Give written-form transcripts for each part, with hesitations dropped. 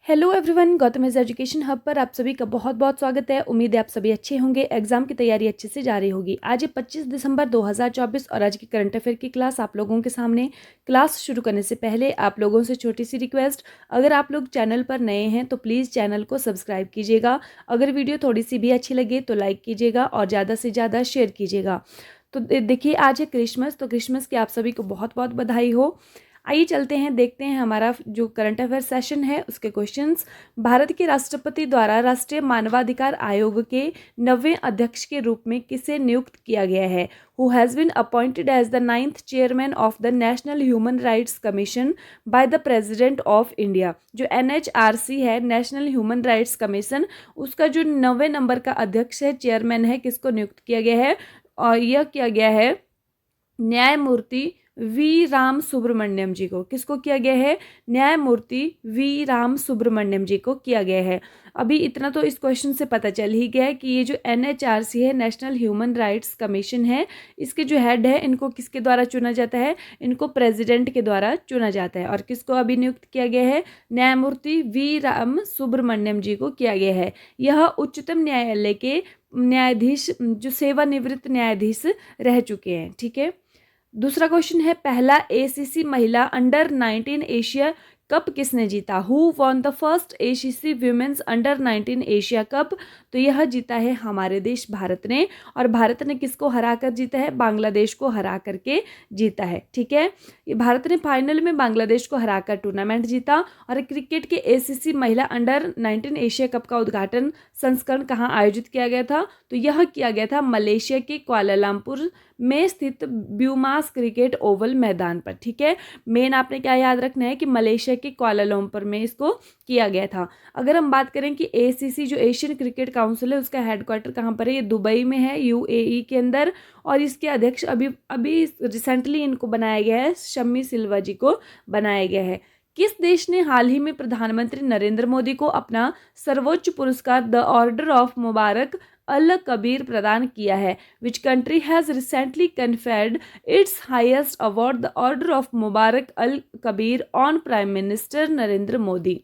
Hello everyone, Gautam is education hub पर आप सभी का बहुत बहुत स्वागत है। उम्मीद है आप सभी अच्छे होंगे, एग्जाम की तैयारी अच्छे से जा रही होगी। आज है 25 दिसंबर 2024 और आज की करंट अफेयर की क्लास आप लोगों के सामने। क्लास शुरू करने से पहले आप लोगों से छोटी सी रिक्वेस्ट, अगर आप लोग चैनल पर नए हैं तो प्लीज़ चैनल को सब्सक्राइब कीजिएगा। अगर वीडियो थोड़ी सी भी अच्छी लगे तो लाइक कीजिएगा और ज़्यादा से ज़्यादा शेयर कीजिएगा। तो देखिए, आज है क्रिसमस, तो क्रिसमस की आप सभी को बहुत बहुत बधाई हो। आइए चलते हैं, देखते हैं हमारा जो करंट अफेयर सेशन है उसके क्वेश्चंस। भारत के राष्ट्रपति द्वारा राष्ट्रीय मानवाधिकार आयोग के 9वें अध्यक्ष के रूप में किसे नियुक्त किया गया है? Who has been appointed as the 9th chairman of the National Human Rights Commission by the president of India. जो NHRC है, नेशनल ह्यूमन राइट्स कमीशन, उसका जो 9वें नंबर का अध्यक्ष है, चेयरमैन है, किसको नियुक्त किया गया है? और यह किया गया है न्यायमूर्ति वी राम सुब्रमण्यम जी को। किसको किया गया है? न्यायमूर्ति वी राम सुब्रमण्यम जी को किया गया है। अभी इतना तो इस क्वेश्चन से पता चल ही गया है कि ये जो NHRC है, नेशनल ह्यूमन राइट्स कमीशन है, इसके जो हेड है, इनको किसके द्वारा चुना जाता है? इनको प्रेसिडेंट के द्वारा चुना जाता है। और किसको अभी नियुक्त किया गया है? न्यायमूर्ति वी राम सुब्रमण्यम जी को किया गया है। यह उच्चतम न्यायालय के न्यायाधीश, जो सेवानिवृत्त न्यायाधीश रह चुके हैं। ठीक है। दूसरा क्वेश्चन है, पहला ACC महिला अंडर-19 एशिया कप किसने जीता? Who won the first ACC women's under-19 Asia cup? तो यह जीता है हमारे देश भारत ने। और भारत ने किसको हरा कर जीता है? बांग्लादेश को हरा करके जीता है। ठीक है, ये भारत ने फाइनल में बांग्लादेश को हरा कर टूर्नामेंट जीता। और क्रिकेट के ACC महिला अंडर-19 एशिया कप का उद्घाटन संस्करण कहाँ आयोजित किया गया था? तो यह किया गया था मलेशिया के कुआलालंपुर में स्थित ब्यूमास क्रिकेट ओवल मैदान पर। ठीक है, मेन आपने क्या याद रखना है कि मलेशिया के कुआलालंपुर में इसको किया गया था। अगर हम बात करें कि ACC जो एशियन क्रिकेट काउंसिल है, उसका हेडक्वार्टर कहाँ पर है? ये दुबई में है, UAE के अंदर। और इसके अध्यक्ष अभी अभी रिसेंटली इनको बनाया गया है, शम्मी सिल्वा जी को बनाया गया है। किस देश ने हाल ही में प्रधानमंत्री नरेंद्र मोदी को अपना सर्वोच्च पुरस्कार the Order of Mubarak Al Kabeer प्रदान किया है? Which country has recently conferred its highest award the Order of Mubarak Al Kabeer on prime minister Narendra Modi?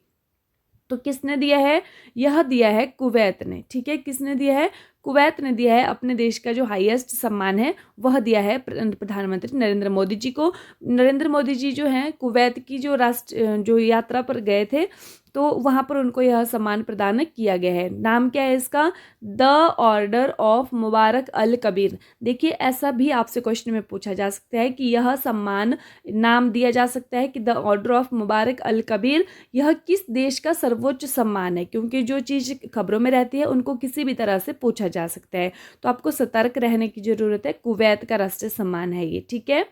तो किसने दिया है? यह दिया है कुवैत ने। ठीक है, किसने दिया है? कुवैत ने दिया है। अपने देश का जो हाईएस्ट सम्मान है वह दिया है प्रधानमंत्री नरेंद्र मोदी जी को। नरेंद्र मोदी जी जो हैं, कुवैत की जो यात्रा पर गए थे, तो वहाँ पर उनको यह सम्मान प्रदान किया गया है। नाम क्या है इसका? The Order of Mubarak Al Kabir. देखिए, ऐसा भी आपसे क्वेश्चन में पूछा जा सकता है कि यह सम्मान, नाम दिया जा सकता है कि the Order of Mubarak Al Kabir, यह किस देश का सर्वोच्च सम्मान है? क्योंकि जो चीज़ खबरों में रहती है उनको किसी भी तरह से पूछा जा सकता है, तो आपको सतर्क रहने की जरूरत है। कुवैत का राष्ट्रीय सम्मान है ये। ठीक है,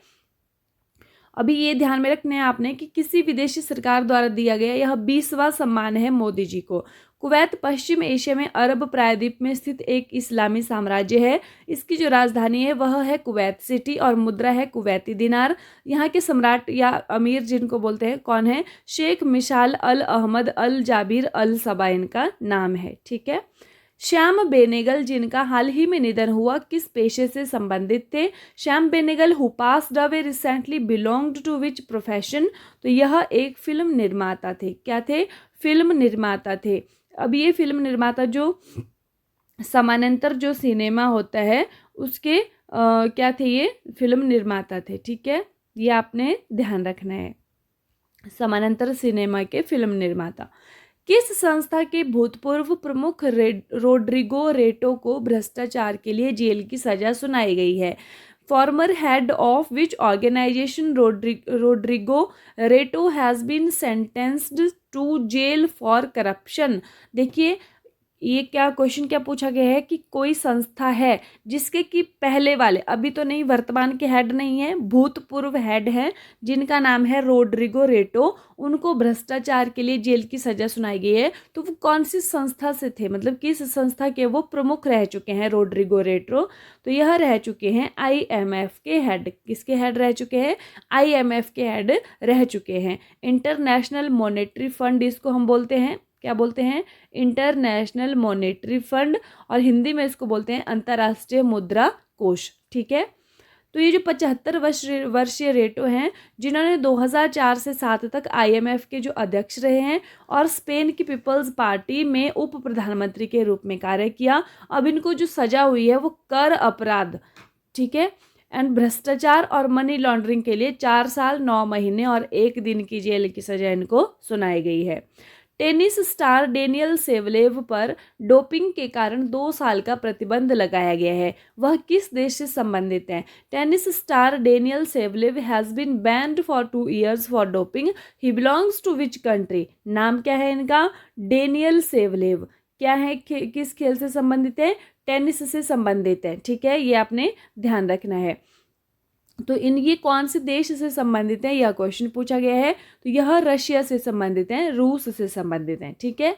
अभी ये ध्यान में रखना है आपने कि किसी विदेशी सरकार द्वारा दिया गया यह 20वां सम्मान है मोदी जी को। कुवैत पश्चिम एशिया में अरब प्रायद्वीप में स्थित एक इस्लामी साम्राज्य है। इसकी जो राजधानी है वह है कुवैत सिटी और मुद्रा है कुवैती दिनार। यहाँ के सम्राट या अमीर जिनको बोलते हैं कौन है? शेख मिशाल अल अहमद अल जाबिर अल सबा इनका नाम है। ठीक है, श्याम बेनेगल जिनका हाल ही में निधन हुआ किस पेशे से संबंधित थे? Shyam Benegal who passed away recently belonged to which profession? तो यह एक फिल्म निर्माता थे। क्या थे? फिल्म निर्माता थे। अब ये फिल्म निर्माता जो समानांतर जो सिनेमा होता है उसके क्या थे? ये फिल्म निर्माता थे। ठीक है, ये आपने ध्यान रखना है, समानांतर सिनेमा के फिल्म निर्माता। किस संस्था के भूतपूर्व प्रमुख रोड्रिगो रेटो को भ्रष्टाचार के लिए जेल की सजा सुनाई गई है? Former head of which organisation Rodrigo Rato has been sentenced to jail for corruption? देखिए, ये क्या क्वेश्चन क्या पूछा गया है कि कोई संस्था है जिसके कि पहले वाले, अभी तो नहीं, वर्तमान के हेड नहीं है, भूतपूर्व हेड हैं जिनका नाम है रोड्रिगो रेटो, उनको भ्रष्टाचार के लिए जेल की सजा सुनाई गई है। तो वो कौन सी संस्था से थे, मतलब किस संस्था के वो प्रमुख रह चुके हैं रोड्रिगो रेटो? तो यह रह चुके हैं IMF के हेड। किसके हेड रह चुके हैं? IMF के हेड रह चुके हैं। इंटरनेशनल मॉनेटरी फंड इसको हम बोलते हैं। क्या बोलते हैं? इंटरनेशनल मॉनेटरी फंड, और हिंदी में इसको बोलते हैं अंतर्राष्ट्रीय मुद्रा कोष। ठीक है, तो ये जो 75 वर्षीय रेटो हैं, जिन्होंने 2004 से 7 तक IMF के जो अध्यक्ष रहे हैं और स्पेन की पीपल्स पार्टी में उप प्रधानमंत्री के रूप में कार्य किया। अब इनको जो सजा हुई है वो कर अपराध, ठीक है, एंड भ्रष्टाचार और मनी लॉन्ड्रिंग के लिए 4 साल 9 महीने और 1 दिन की जेल की सजा इनको सुनाई गई है। टेनिस स्टार डेनियल सेवलेव पर डोपिंग के कारण 2 साल का प्रतिबंध लगाया गया है। वह किस देश से संबंधित है? Tennis star Daniel Savelev has been banned for 2 years for doping. He belongs to which country? नाम क्या है इनका? Daniel Savelev. क्या है, किस खेल से संबंधित है? टेनिस से संबंधित है, ठीक है, ये आपने ध्यान रखना है। तो ये कौन से देश से संबंधित है, यह क्वेश्चन पूछा गया है। तो यह रशिया से संबंधित है, रूस से संबंधित है, ठीक है।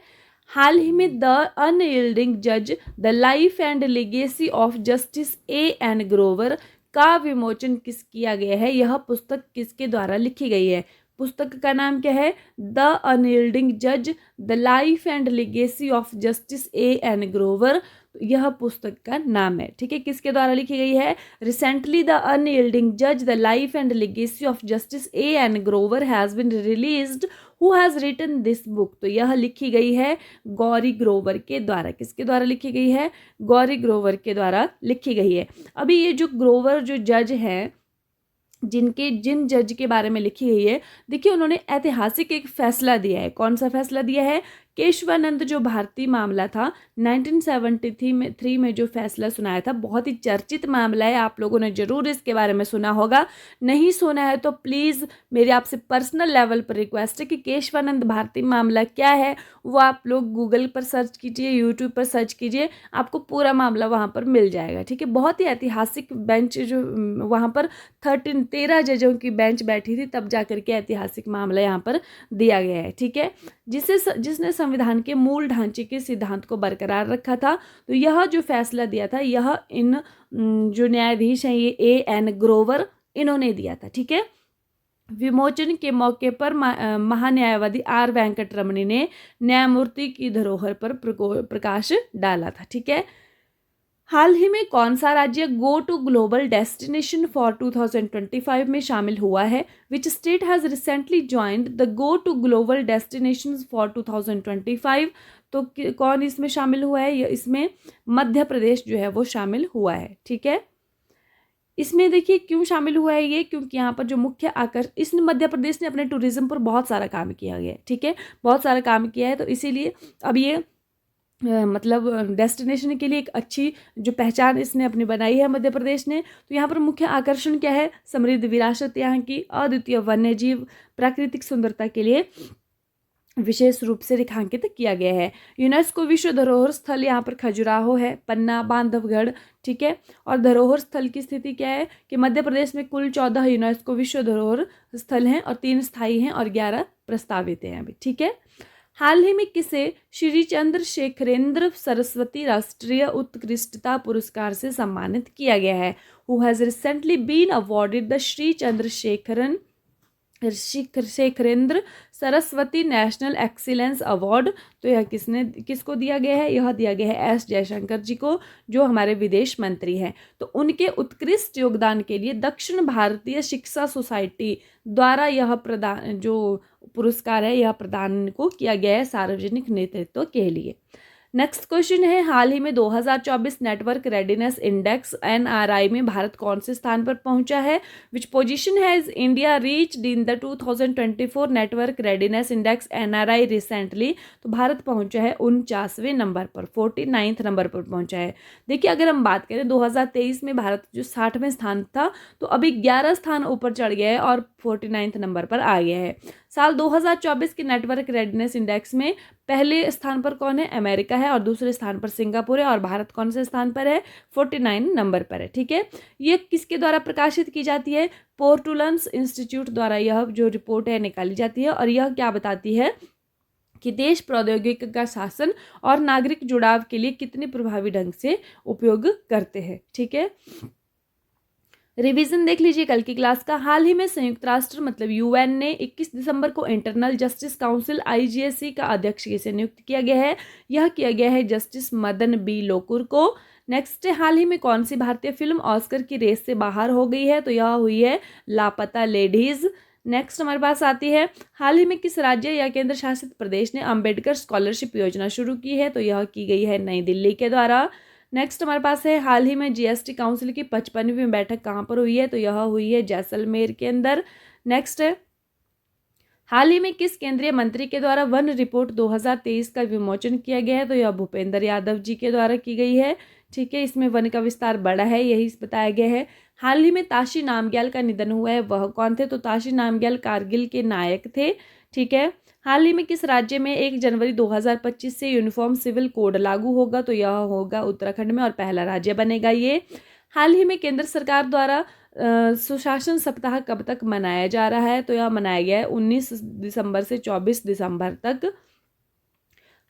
हाल ही में द अनयील्डिंग जज, the life and legacy of justice A.N. Grover का विमोचन किया गया है? यह पुस्तक किसके द्वारा लिखी गई है? पुस्तक का नाम क्या है? द अनयील्डिंग जज, the life and legacy of justice A.N. Grover, यह पुस्तक का नाम है, ठीक है। किसके द्वारा लिखी गई है? रिसेंटली द अनयील्डिंग जज, the life and legacy of justice A.N. Grover has been released. Who has written this book? तो यह लिखी गई है गौरी ग्रोवर के द्वारा। किसके द्वारा लिखी गई है? गौरी ग्रोवर के द्वारा लिखी गई है। अभी ये जो ग्रोवर जो जज हैं, जिन जज के बारे में लिखी गई है, देखिए उन्होंने ऐतिहासिक एक फैसला दिया है। कौन सा फैसला दिया है? केशवानंद जो भारतीय मामला था 1973 में जो फैसला सुनाया था, बहुत ही चर्चित मामला है, आप लोगों ने जरूर इसके बारे में सुना होगा। नहीं सुना है तो प्लीज़ मेरे आपसे पर्सनल लेवल पर रिक्वेस्ट है कि केशवानंद भारतीय मामला क्या है वो आप लोग गूगल पर सर्च कीजिए, यूट्यूब पर सर्च कीजिए, आपको पूरा मामला वहाँ पर मिल जाएगा, ठीक है। बहुत ही ऐतिहासिक बेंच जो वहाँ पर 13 जजों की बेंच बैठी थी, तब जाकर के ऐतिहासिक मामला यहाँ पर दिया गया है, ठीक है। जिसने संविधान के मूल ढांचे के सिद्धांत को बरकरार रखा था। तो यह जो फैसला दिया था, यह इन जो न्यायाधीश हैं, ये A.N. ग्रोवर, इन्होंने दिया था, ठीक है। विमोचन के मौके पर महान्यायवादी R. वेंकटरमणी ने न्यायमूर्ति की धरोहर पर प्रकाश डाला था, ठीक है। हाल ही में कौन सा राज्य go to global destination for 2025 में शामिल हुआ है? Which state has recently joined the go to global destination for 2025? तो कौन इसमें शामिल हुआ है? इसमें मध्य प्रदेश जो है वो शामिल हुआ है, ठीक है। इसमें देखिए क्यों शामिल हुआ है ये, क्योंकि यहाँ पर जो मुख्य आकर्षण, इस मध्य प्रदेश ने अपने टूरिज्म पर बहुत सारा काम किया गया है, ठीक है, बहुत सारा काम किया है। तो इसीलिए अब ये मतलब डेस्टिनेशन के लिए एक अच्छी जो पहचान इसने अपनी बनाई है मध्य प्रदेश ने। तो यहाँ पर मुख्य आकर्षण क्या है? समृद्ध विरासत, यहाँ की अद्वितीय वन्य जीव, प्राकृतिक सुंदरता के लिए विशेष रूप से रेखांकित किया गया है। यूनेस्को विश्व धरोहर स्थल यहाँ पर खजुराहो है, पन्ना, बांधवगढ़, ठीक है। और धरोहर स्थल की स्थिति क्या है कि मध्य प्रदेश में कुल 14 यूनेस्को विश्व धरोहर स्थल हैं और 3 स्थायी हैं और 11 प्रस्तावित हैं अभी, ठीक है। हाल ही में किसे श्री चंद्रशेखरेंद्र सरस्वती राष्ट्रीय उत्कृष्टता पुरस्कार से सम्मानित किया गया है? Who has recently been awarded the Shri Chandrasekharendra Saraswati national excellence award? तो यह किसको दिया गया है? यह दिया गया है S. जयशंकर जी को, जो हमारे विदेश मंत्री हैं। तो उनके उत्कृष्ट योगदान के लिए दक्षिण भारतीय शिक्षा सोसाइटी द्वारा यह प्रदान जो पुरस्कार है, यह प्रदान को किया गया है सार्वजनिक नेतृत्व के लिए। नेक्स्ट क्वेश्चन है, हाल ही में 2024 नेटवर्क रेडीनेस इंडेक्स NRI में भारत कौन से स्थान पर पहुंचा है? Which position has India reached in the 2024 network readiness index NRI recently? तो भारत पहुंचा है 49वें नंबर पर, 49th नंबर पर पहुंचा है। देखिए अगर हम बात करें 2023 में भारत जो 60वें स्थान था, तो अभी 11 स्थान ऊपर चढ़ गया है और 49th नंबर पर आ गया है। साल 2024 के नेटवर्क रेडीनेस इंडेक्स में पहले स्थान पर कौन है? अमेरिका है, और दूसरे स्थान पर सिंगापुर है, और भारत कौन से स्थान पर है? 49 नंबर पर है, ठीक है। ये किसके द्वारा प्रकाशित की जाती है? पोर्टुलन्स इंस्टीट्यूट द्वारा यह जो रिपोर्ट है निकाली जाती है, और यह क्या बताती है कि देश प्रौद्योगिकी का शासन और नागरिक जुड़ाव के लिए कितने प्रभावी ढंग से उपयोग करते हैं, ठीक है। रिवीजन देख लीजिए कल की क्लास का। हाल ही में संयुक्त राष्ट्र मतलब यूएन ने 21 दिसंबर को इंटरनल जस्टिस काउंसिल आईजीएससी का अध्यक्ष किसे नियुक्त किया गया है? यह किया गया है जस्टिस मदन बी लोकुर को। नेक्स्ट, हाल ही में कौन सी भारतीय फिल्म ऑस्कर की रेस से बाहर हो गई है? तो यह हुई है लापता लेडीज। नेक्स्ट हमारे पास आती है, हाल ही में किस राज्य या केंद्र शासित प्रदेश ने अंबेडकर स्कॉलरशिप योजना शुरू की है? तो यह की गई है नई दिल्ली के द्वारा। नेक्स्ट हमारे पास है, हाल ही में जीएसटी काउंसिल की 55वीं बैठक कहाँ पर हुई है? तो यह हुई है जैसलमेर के अंदर। नेक्स्ट है, हाल ही में किस केंद्रीय मंत्री के द्वारा वन रिपोर्ट 2023 का विमोचन किया गया है? तो यह भूपेंद्र यादव जी के द्वारा की गई है। ठीक है, इसमें वन का विस्तार बड़ा है, यही बताया गया है। हाल ही में ताशी नामग्याल का निधन हुआ है, वह कौन थे? तो ताशी नामग्याल कारगिल के नायक थे। ठीक है, हाल ही में किस राज्य में 1 जनवरी 2025 से यूनिफॉर्म सिविल कोड लागू होगा? तो यह होगा उत्तराखंड में और पहला राज्य बनेगा ये। हाल ही में केंद्र सरकार द्वारा सुशासन सप्ताह कब तक मनाया जा रहा है? तो यह मनाया गया है 19 दिसंबर से 24 दिसंबर तक।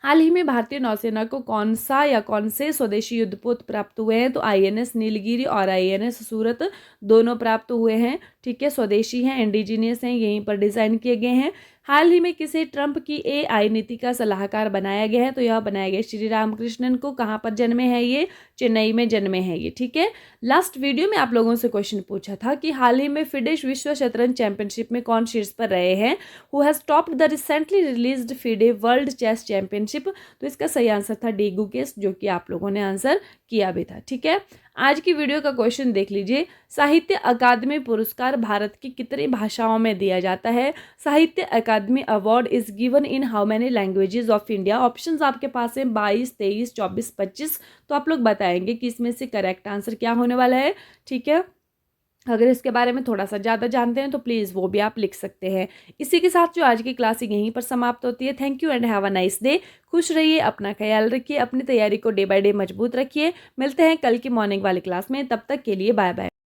हाल ही में भारतीय नौसेना को कौन सा या कौन से स्वदेशी युद्धपोत प्राप्त हुए हैं? तो आईएनएस नीलगिरी और आईएनएस सूरत दोनों प्राप्त हुए हैं। ठीक है, स्वदेशी हैं, इंडिजीनियस हैं, यहीं पर डिजाइन किए गए हैं। हाल ही में किसे ट्रंप की एआई नीति का सलाहकार बनाया गया है? तो यह बनाया गया श्री रामकृष्णन को। कहाँ पर जन्मे हैं ये? चेन्नई में जन्मे हैं ये। ठीक है, लास्ट वीडियो में आप लोगों से क्वेश्चन पूछा था कि हाल ही में फिडे विश्व शतरंज चैंपियनशिप में कौन शीर्ष पर रहे हैं? Who has topped the recently released FIDE world chess championship? तो इसका सही आंसर था डी गुकेश, जो कि आप लोगों ने आंसर किया भी था। ठीक है, आज की वीडियो का क्वेश्चन देख लीजिए। साहित्य अकादमी पुरस्कार भारत की कितनी भाषाओं में दिया जाता है? Sahitya Akademi award is given in how many languages of India? Options आपके पास हैं 22, 23, 24, 25। तो आप लोग बताएंगे कि इसमें से करेक्ट आंसर क्या होने वाला है। ठीक है, अगर इसके बारे में थोड़ा सा ज़्यादा जानते हैं तो प्लीज़ वो भी आप लिख सकते हैं। इसी के साथ जो आज की क्लास यहीं पर समाप्त होती है। Thank you and have a nice day. खुश रहिए, अपना ख्याल रखिए, अपनी तैयारी को डे बाय डे मजबूत रखिए। मिलते हैं कल की मॉर्निंग वाली क्लास में, तब तक के लिए बाय बाय।